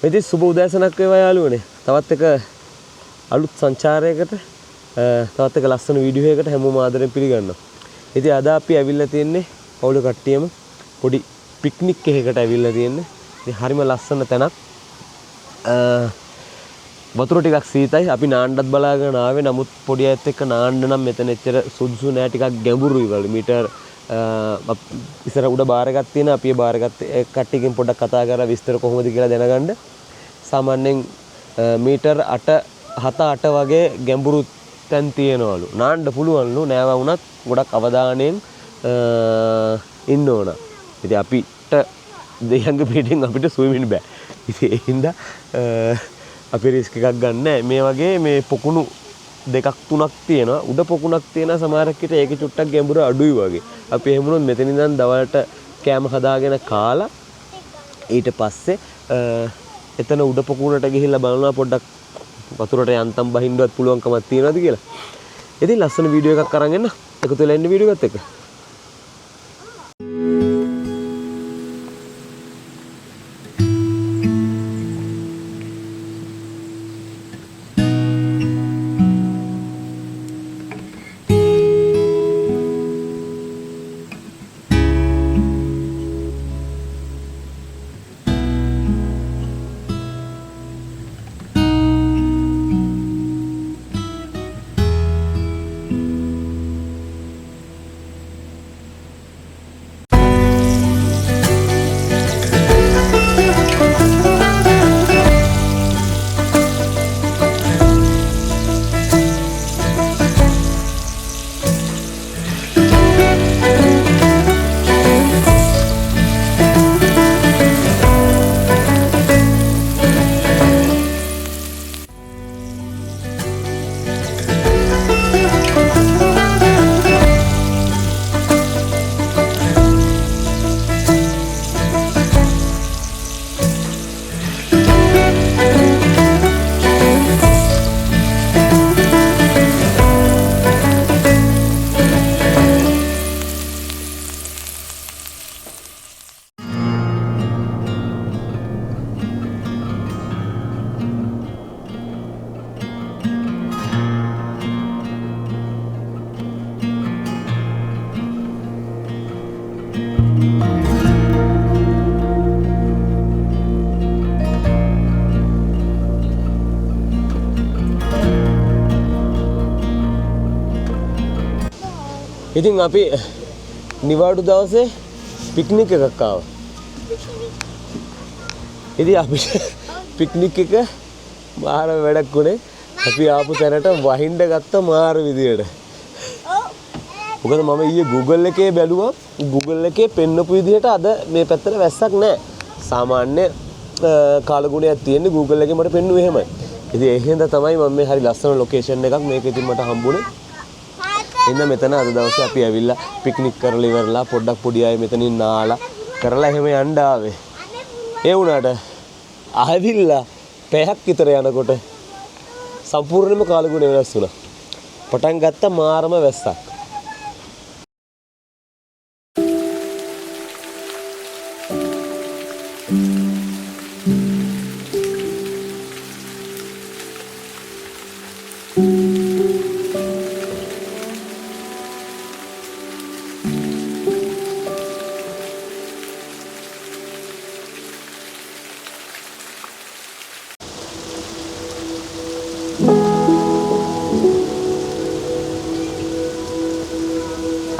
ඉතින් සුබ උදෑසනක් වේවා යාළුවනේ. තවත් එක අලුත් සංචාරයකට තවත් එක ලස්සන වීඩියෝ එකකට හැමෝම ආදරෙන් පිළිගන්නවා. ඉතින් අද අපි ඇවිල්ලා තියෙන්නේ පවුල කට්ටියම පොඩි පික්නික් එකකට ඇවිල්ලා තියෙන්නේ. ඉතින් හරිම ලස්සන තැනක්. වතුර ටිකක් සීතයි. අපි නාන්නත් බලාගෙන ආවේ. නමුත් පොඩි අයත් එක්ක නාන්න නම් මෙතන එච්චර සුදුසු නෑ. ටිකක් ගැඹුරුයි වල මීටර් ඉස්සර උඩ බාරයක් තියෙන අපි ඒ බාරගත් කට්ටියකින් පොඩ්ඩක් කතා කරලා විස්තර කොහොමද කියලා දැනගන්න. සාමාන්‍යයෙන් මීටර් 7-8 වගේ ගැඹුරු තැන් තියෙනවලු. නාන්න පුළුවන්ලු. නෑවා වුණත් ගොඩක් අවධානයෙන් ඉන්න ඕන. ඉතින් අපිට දෙයංග පිටින් අපිට ස්විමින් බෑ. ඉතින් ඒ හින්දා අපි රිස්ක් එකක් ගන්න නෑ. මේ වගේ මේ පොකුණු දෙකක් තුනක් තියෙනවා. උඩ පොකුණක් තියෙනවා සමහරක් විට ඒකේ චුට්ටක් ගැඹුර අඩුයි වගේ. අපි එහෙම වුණොත් මෙතන ඉඳන් දවල්ට කෑම හදාගෙන කාලා ඊට පස්සේ එතන උඩ පොකුණට ගිහිල්ලා බලනවා පොඩ්ඩක් වතුරට යන්තම් බහින්නවත් පුළුවන්කමක් තියනවාද කියලා. ඉතින් ලස්සන වීඩියෝ එකක් අරන් එන්න. එකතු වෙලා ඉන්න වීඩියෝ එකත් එක්ක. ඉතින් අපි නිවාඩු දවසේ පික්නික් එකක් ආවා. ඉතින් අපිට පික්නික් එක මාර වැඩක් උනේ. අපි ආපු තැනට වහින්න ගත්ත මාර විදියට. මොකද මම ඊයේ Google එකේ බැලුවා. Google එකේ පෙන්නපු විදියට අද මේ පැත්තට වැස්සක් නැහැ. සාමාන්‍ය කාලගුණයක් තියෙන්නේ Google එකේ මට පෙන්නුවේ එහෙමයි. ඉතින් ඒ හින්දා තමයි මම මේ හරි ලස්සන ලොකේෂන් එකක් මේක ඉතින් මට හම්බුනේ. ඉන්න මෙතන අද දවසේ අපි ඇවිල්ලා පික්නික් කරලා ඉවරලා පොඩ්ඩක් පොඩි අය මෙතනින් නාලා කරලා එහෙම යන්න ආවේ. ඒ වුණාට ආවිල්ලා පැයක් විතර යනකොට සම්පූර්ණයෙන්ම කාලගුණ වෙනස් වුණා. පටන් ගත්ත මාරම වැස්සක්.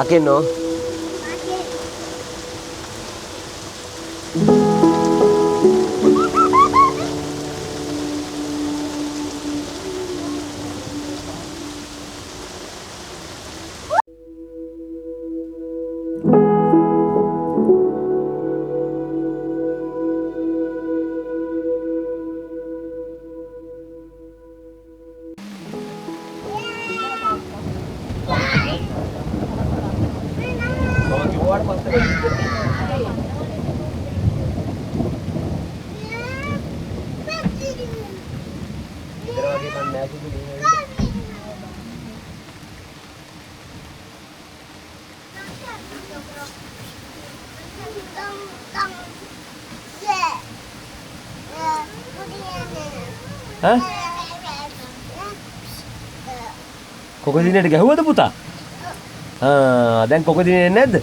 Akin no? ඈ කොකදිනේට ගැහුවද පුතා? දැන් කොකදිනේ නැද්ද?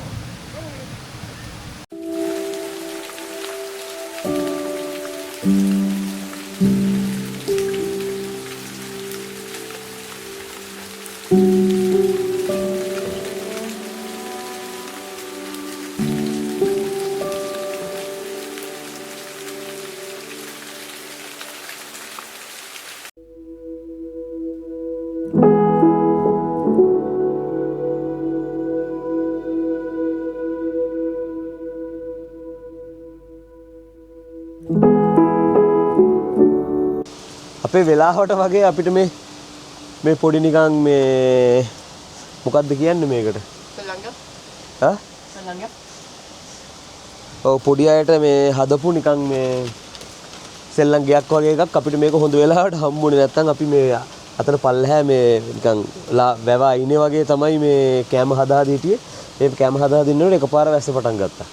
අපේ වෙලාවට වගේ අපිට මේ පොඩි නිකන් මේ මොකක්ද කියන්නේ මේකට? ඔව් පොඩි අයට මේ හදපු නිකන් මේ සෙල්ලම් ගයක් වගේ එකක් අපිට මේක හොඳ වෙලාවට හම්බුනේ නැත්තම් අපි මේ අතන පල්ලෙහා මේ නිකන් වැව අයිනේ වගේ තමයි මේ කැම හදාදී හිටියේ. ඒ කැම හදාදී ඉන්නකොට එකපාර වැස්ස පටන් ගත්තා.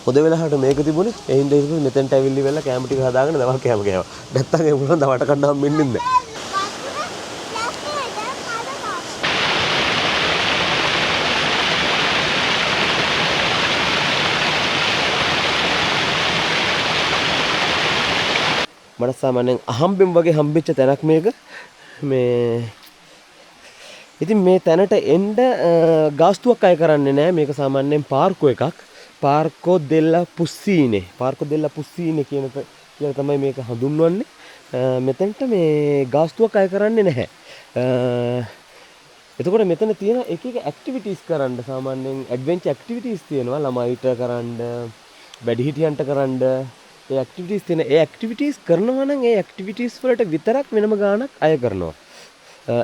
හොඳ වෙලාවට මේක තිබුණේ. ඒ හින්දා ඉතින් මෙතෙන්ට ඇවිල්ලි වෙලා කැම ටික හදාගෙන දවල් කැම ගෑවා. නැත්තම් ඒ මොනවා දවට කන්න හම්බෙන්නේ නැහැ. මට සාමාන්‍යයෙන් අහම්බෙන් වගේ හම්බෙච්ච තැනක් මේක. මේ ඉතින් මේ තැනට එන්න ගාස්තුවක් අය කරන්නේ නැහැ. මේක සාමාන්‍යයෙන් පාර්කෝ එකක්. පාර්කෝ දෙල්ලා පුස්සීනේ. පාර්කෝ දෙල්ලා පුස්සීනේ කියලා තමයි මේක හඳුන්වන්නේ. මෙතෙන්ට මේ ගාස්තුවක් අය කරන්නේ නැහැ. එතකොට මෙතන තියෙන එක එක ඇක්ටිවිටීස් කරන්න සාමාන්‍යයෙන් ඇඩ්වෙන්චර් ඇක්ටිවිටීස් තියෙනවා ළමයිට කරන්න, වැඩිහිටියන්ට කරන්න. ඒ ඇක්ටිවිටීස් තියෙන ඒ ඇක්ටිවිටීස් කරනවා නම් ඒ ඇක්ටිවිටීස් වලට විතරක් වෙනම ගාණක් අය කරනවා.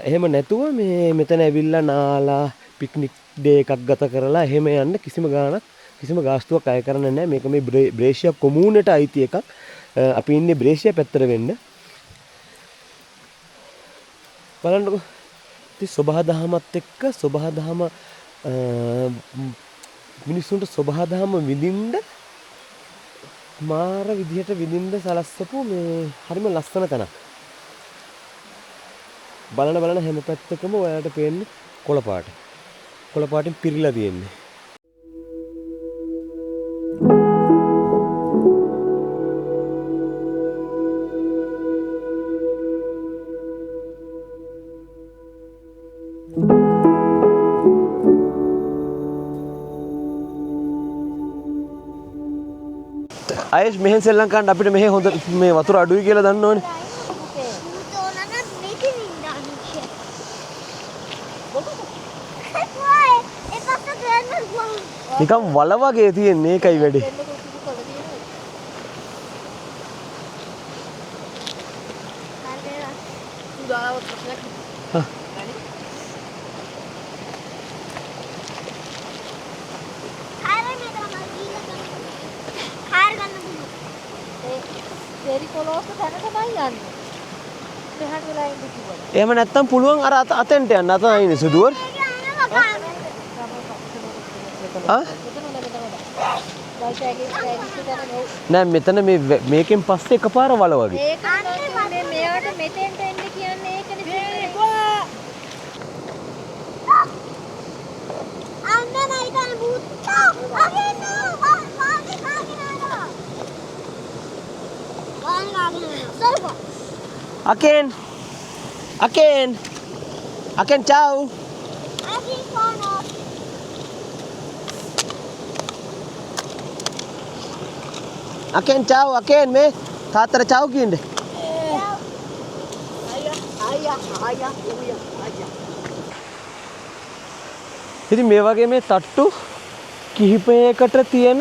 එහෙම නැතුව මේ මෙතන ඇවිල්ලා නාලා පික්නික් ඩේ එකක් ගත කරලා එහෙම යන්න කිසිම ගාණක් කිසිම ගාස්තුවක් අය කරන්නේ නැහැ. මේක මේ බ්‍රේෂියා කොමූනට අයිති එකක්. අපි ඉන්නේ බ්‍රේෂියා පැත්තට වෙන්න. බලන්නකෝ. ඉතින් සබහාදහමත් එක්ක සබහාදහම මිනිස්සුන්ට සබහාදහම විඳින්න මාර විදිහට විඳින්න සලස්සපු මේ හරිම ලස්සන තැනක්. බලන හැම පැත්තකම ඔයාලට පේන්නේ කොළ පාට. කොළ පාටින් පිරීලා තියෙන්නේ. ආයෙත් මෙහෙන් ශ්‍රී ලංකාවට අපිට මෙහෙ හොඳ මේ වතුර අඩුයි කියලා දන්නවනේ. නිකන් වල වගේ තියෙන්නේ ඒකයි වැඩේ. එහෙම නැත්තම් පුළුවන් අර අතෙන්ට යන්න. අත අයිනේ සුදුවර. නෑ මෙතන මේකෙන් පස්සේ එකපාර වල වගේ. ඒක මේ මෙයාට මෙතෙන්ට එන්න කියන්නේ ඒකනේ. අන්න නයිතන බුත්තා. Aken ciao. Aken ciao, Aken me. තාත්තට ciao කියන්නේ. ඉතින් මේ වගේ මේ තට්ටු කිහිපයකට තියෙන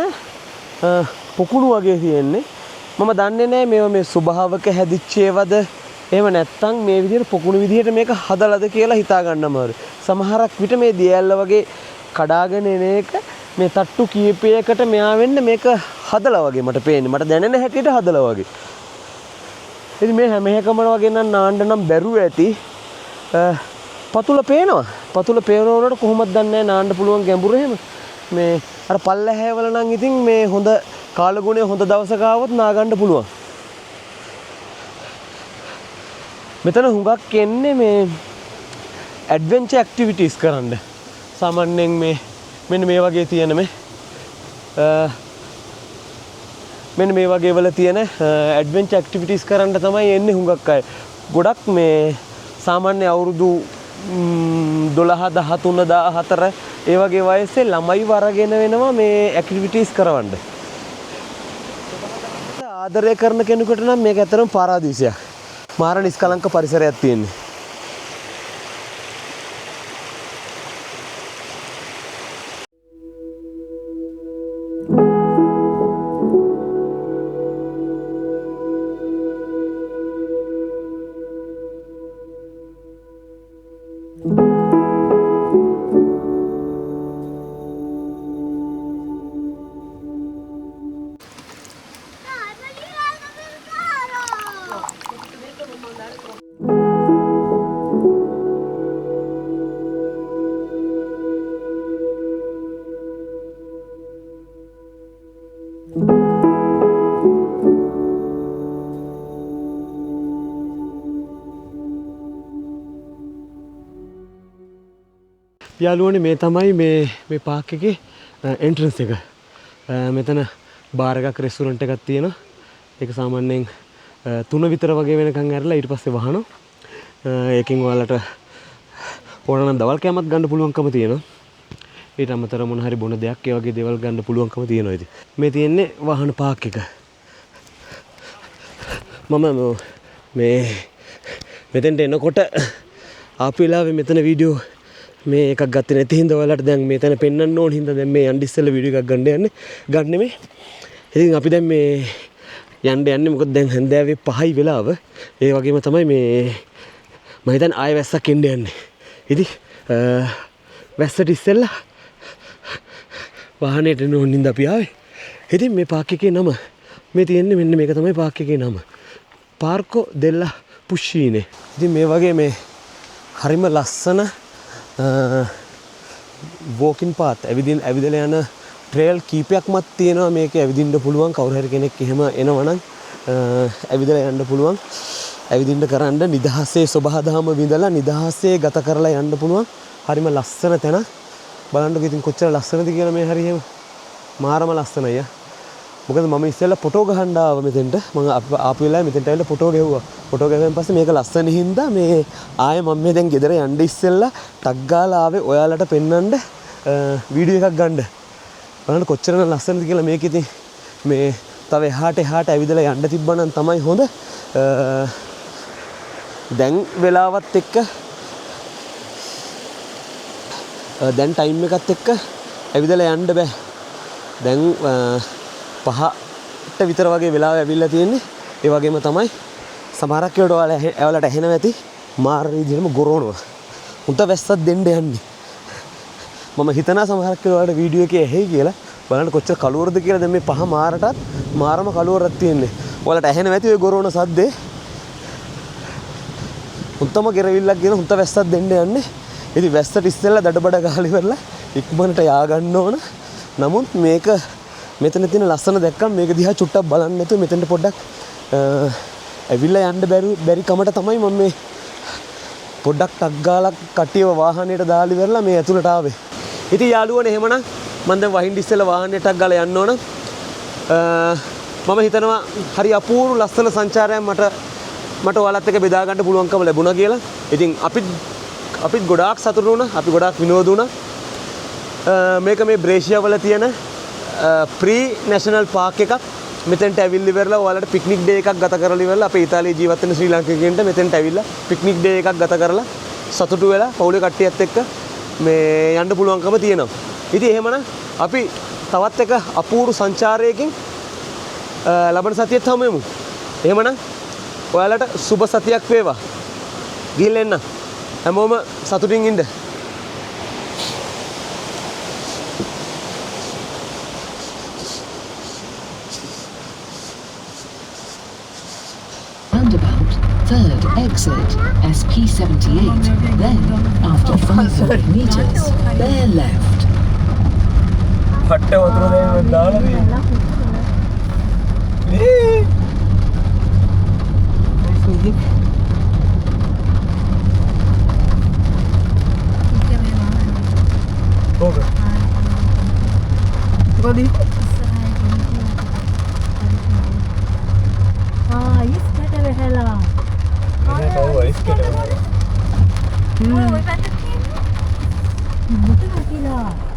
පොකුණු වගේ තියෙන්නේ. මම දන්නේ නැහැ මේව මේ ස්වභාවක හැදිච්ච ඒවද එහෙම නැත්නම් මේ විදිහට පොකුණු විදිහට මේක හදලාද කියලා හිතා ගන්න අමාරුයි. සමහරක් විට මේ දියැල්ල වගේ කඩාගෙන එන එක මේ තට්ටු කීපයකට මෙයා වෙන්න මේක හදලා වගේ මට පේන්නේ. මට දැනෙන හැටියට හදලා වගේ. ඉතින් මේ හැම එකම වගේ නම් නාන්න නම් බැරුව ඇති. පතුල පේනවා. පතුල පේනවනට කොහොමද දන්නේ නාන්න පුළුවන් ගැඹුර එහෙම. මේ අර පල්ලැහැවල නම් ඉතින් මේ හොඳ කාලගුණේ හොඳ දවසක ආවොත් නා ගන්න පුළුවන්. මෙතන හුඟක් එන්නේ මේ ඇඩ්වෙන්චර් ඇක්ටිවිටීස් කරන්න. සාමාන්‍යයෙන් මේ මෙන්න මේ වගේ තියෙන මෙන්න මේ වගේ වල තියෙන ඇඩ්වෙන්චර් ඇක්ටිවිටීස් කරන්න තමයි එන්නේ හුඟක් අය. ගොඩක් මේ සාමාන්‍ය අවුරුදු 12 13 14 ඒ වගේ වයසේ ළමයි වරගෙන වෙනවා මේ ඇක්ටිවිටීස් කරවන්න. ආදරය කරන කෙනෙකුට නම් මේක ඇත්තටම පාරාදීසයක්. මාර නිස්කලංක පරිසරයක් තියෙන්නේ. යාළුවනේ මේ තමයි මේ පාක් එකේ එන්ට්‍රන්ස් එක. මෙතන බාර් එකක් රෙස්ටුරන්ට් එකක් තියෙනවා. ඒක සාමාන්‍යයෙන් 3 විතර වගේ වෙනකන් ඇරලා ඊට පස්සේ වහනවා. ඒකෙන් ඔයාලට ඕන නම් දවල් කෑමක් ගන්න පුළුවන්කම තියෙනවා. ඊට අමතරව මොන හරි බොන දෙයක් ඒ වගේ දේවල් ගන්න පුළුවන්කම තියෙනවා ඉතින්. මේ තියෙන්නේ වාහන පාක් එක. මම මේ මෙතෙන්ට එනකොට ආපු වෙලාවේ මෙතන වීඩියෝ මේ එකක් ගත්තේ නැති හින්දා ඔයාලට දැන් මෙතන පෙන්වන්න ඕන හින්දා දැන් මේ යන්න ඉස්සෙල්ලා වීඩියෝ එකක් ගන්න මේ. ඉතින් අපි දැන් මේ යන්නේ මොකද දැන් හැන්දෑවේ 5යි වෙලාව. ඒ වගේම තමයි මේ මම හිතන්නේ ආයෙ වැස්සක් එන්න යන්නේ. ඉතින් වැස්සට ඉස්සෙල්ලා වාහනේට එන්න ඕන හින්දා අපි ආවේ. ඉතින් මේ පාක් එකේ නම මේ තියෙන්නේ මෙන්න මේක තමයි පාක් එකේ නම. පාර්කෝ දෙල්ලා පුෂීනේ. ඉතින් මේ වගේ මේ හරිම ලස්සන walking path ඇවිදලා යන ට්‍රේල් කීපයක්මත් තියෙනවා මේක ඇවිදින්න පුළුවන් කවුරු හරි කෙනෙක් එහෙම එනවනම් ඇවිදලා යන්න පුළුවන් ඇවිදින්න කරන්න නිදහසේ සබහාදහම විඳලා නිදහසේ ගත කරලා යන්න පුළුවන් හරිම ලස්සන තැන බලන්නකෝ ඉතින් කොච්චර ලස්සනද කියලා මේ හරියම මාරම ලස්සනයි මොකද මම ඉස්සෙල්ලා ෆොටෝ ගහන්න ආව මෙතෙන්ට මම ආපු වෙලාවේ මෙතෙන්ට ඇවිල්ලා ෆොටෝ ගැහුවා ෆොටෝ ගැහුවෙන් පස්සේ මේක ලස්සන හින්දා මේ ආයේ මම මේ දැන් ගෙදර යන්න ඉස්සෙල්ලා ටග් ගාලා ආවේ ඔයාලට පෙන්වන්න වීඩියෝ එකක් ගන්න බලන්න කොච්චර ලස්සනද කියලා මේක ඉතින් මේ තව එහාට ඇවිදලා යන්න තිබ්බනම් තමයි හොඳ දැන් වෙලාවත් එක්ක දැන් ටයිම් එකත් එක්ක ඇවිදලා යන්න බෑ දැන් 5ට විතර වගේ වෙලාව ඇවිල්ලා තියෙන්නේ ඒ වගේම තමයි සමහරක් ඒවට ඔයාලට ඇහෙනවා ඇති මාර විදිහටම ගොරවනවා උන්ට වැස්සක් දෙන්න යන්නේ මම හිතනවා සමහරක් ඔයාලට වීඩියෝ එකේ ඇහෙයි කියලා බලන්න කොච්චර කලුවරද කියලා දැන් මේ 5 මාරටත් මාරම කලුවරක් තියෙන්නේ ඔයාලට ඇහෙනවා ඇති ඔය ගොරවන සද්දේ උන්ටම ගෙරවිල්ලක් ගෙන උන්ට වැස්සක් දෙන්න යන්නේ ඉතින් වැස්සට ඉස්සෙල්ලා දඩබඩ ගහලා ඉවරලා ඉක්මනට යා ගන්න ඕන නමුත් මේක මෙතන තියෙන ලස්සන දැක්කම මේක දිහා චුට්ටක් බලන්න නැතුව මෙතනට පොඩ්ඩක් ඇවිල්ලා යන්න බැරි කමට තමයි මම මේ පොඩ්ඩක් ටක් ගාලා කටියව වාහනේට දාලා ඉවරලා මේ ඇතුළට ආවේ. ඉතින් යාළුවනේ එහෙමනම් මම දැන් වහින්න ඉස්සෙල්ලා වාහනේට ටක් ගාලා යන්න ඕන. මම හිතනවා හරි අපූර්ව ලස්සන සංචාරයක් මට ඔයාලත් එක්ක බෙදා ගන්න පුළුවන්කම ලැබුණා කියලා. ඉතින් අපිත් ගොඩාක් සතුටු වුණා. අපි ගොඩාක් විනෝද වුණා. මේක මේ බ්‍රේෂියා වල තියෙන ප්‍රී නැෂනල් පාක් එකක් මෙතෙන්ට ඇවිල්ලා ඉවරලා ඔයාලට පික්නික් ඩේ එකක් ගත කරලා ඉවරලා අපේ ඉතාලියේ ජීවත් වෙන ශ්‍රී ලාංකිකයන්ට මෙතෙන්ට ඇවිල්ලා පික්නික් ඩේ එකක් ගත කරලා සතුටු වෙලා පවුලේ කට්ටියත් එක්ක මේ යන්න පුළුවන්කම තියෙනවා. ඉතින් එහෙමනම් අපි තවත් එක අපූර්ව සංචාරයකින් ලබන සතියේත් හමු වෙමු. එහෙමනම් ඔයාලට සුබ සතියක් වේවා. ගිහින් එන්න. හැමෝම සතුටින් ඉන්න. Third exit, SP78. Then, after 500 meters, bear left. फट्टे उतरो दे दाल කෝක මොකද ඉස්කට වෙහලා. වයිස් කෙට ඔය පැත්තට තියෙන්නේ. මුතු නැතිලා.